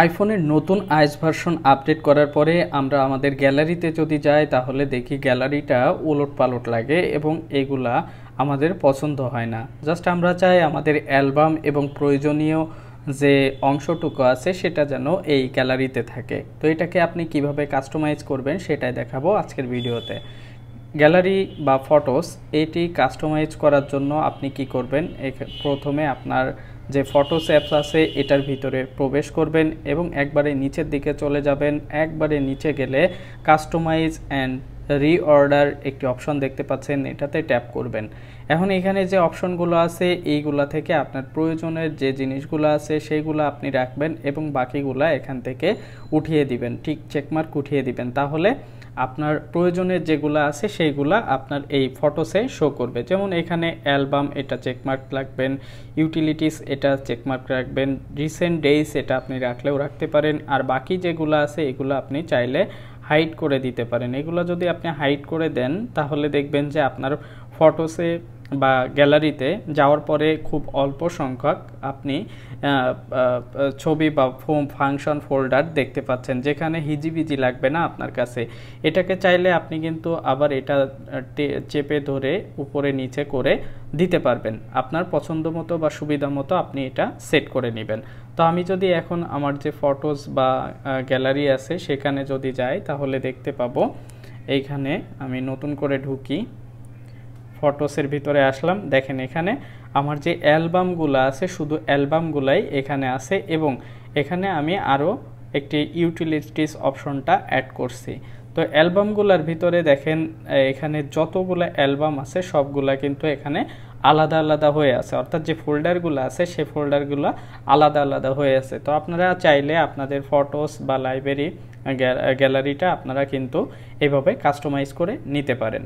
আইফোনের নতুন আইস version update করার পরে আমরা আমাদের গ্যালারিতে যদি যাই তাহলে দেখি গ্যালারিটা ওলটপালট লাগে এবং এগুলা আমাদের পছন্দ হয় না। জাস্ট আমরা চাই আমাদের অ্যালবাম এবং প্রয়োজনীয় যে অংশটুকু আছে সেটা যেন এই গ্যালারিতে থাকে। তো এটাকে আপনি কিভাবে কাস্টমাইজ করবেন সেটাই দেখাবো আজকের ভিডিওতে। গ্যালারি বা ফটোস এটি কাস্টমাইজ করার জন্য আপনি কি করবেন, প্রথমে আপনার যে ফটোস অ্যাপস আছে এটার ভিতরে প্রবেশ করবেন এবং একবারে নিচের দিকে চলে যাবেন। একবারে নিচে গেলে কাস্টমাইজ অ্যান্ড রিঅর্ডার একটি অপশন দেখতে পাচ্ছেন, এটাতে ট্যাপ করবেন। এখন এখানে যে অপশনগুলো আছে এইগুলা থেকে আপনার প্রয়োজনের যে জিনিসগুলো আছে সেইগুলো আপনি রাখবেন এবং বাকিগুলা এখান থেকে উঠিয়ে দিবেন, ঠিক চেকমার্ক উঠিয়ে দিবেন। তাহলে আপনার প্রয়োজনের যেগুলো আছে সেইগুলা আপনার এই ফটোসে শো করবে। যেমন এখানে অ্যালবাম এটা চেকমার্ক রাখবেন, ইউটিলিটিস এটা চেকমার্ক রাখবেন, রিসেন্ট ডেজ এটা আপনি রাখলেও রাখতে পারেন। আর বাকি যেগুলো আছে এগুলো আপনি চাইলে হাইড করে দিতে পারেন। এগুলো যদি আপনি হাইড করে দেন তাহলে দেখবেন যে আপনার ফটোসে বা গ্যালারিতে যাওয়ার পরে খুব অল্প সংখ্যক আপনি ছবি বা ফাংশন ফোল্ডার দেখতে পাচ্ছেন, যেখানে হিজিবিজি লাগবে না আপনার কাছে। এটাকে চাইলে আপনি কিন্তু আবার এটা চেপে ধরে উপরে নিচে করে দিতে পারবেন। আপনার পছন্দ মতো বা সুবিধা মতো আপনি এটা সেট করে নেবেন। তো আমি যদি এখন আমার যে ফটোস বা গ্যালারি আছে সেখানে যদি যাই তাহলে দেখতে পাবো এইখানে আমি নতুন করে ঢুকি, ফটোসের ভিতরে আসলাম। দেখেন এখানে আমার যে অ্যালবামগুলো আছে শুধু অ্যালবামগুলাই এখানে আছে এবং এখানে আমি আরও একটি ইউটিলিটিস অপশনটা অ্যাড করছি। তো অ্যালবামগুলোর ভিতরে দেখেন এখানে যতগুলো অ্যালবাম আছে সবগুলা কিন্তু এখানে আলাদা আলাদা হয়ে আছে, অর্থাৎ যে ফোল্ডারগুলো আছে সেই ফোল্ডারগুলো আলাদা আলাদা হয়ে আছে। তো আপনারা চাইলে আপনাদের ফটোস বা লাইব্রেরি গ্যালারিটা আপনারা কিন্তু এভাবে কাস্টমাইজ করে নিতে পারেন।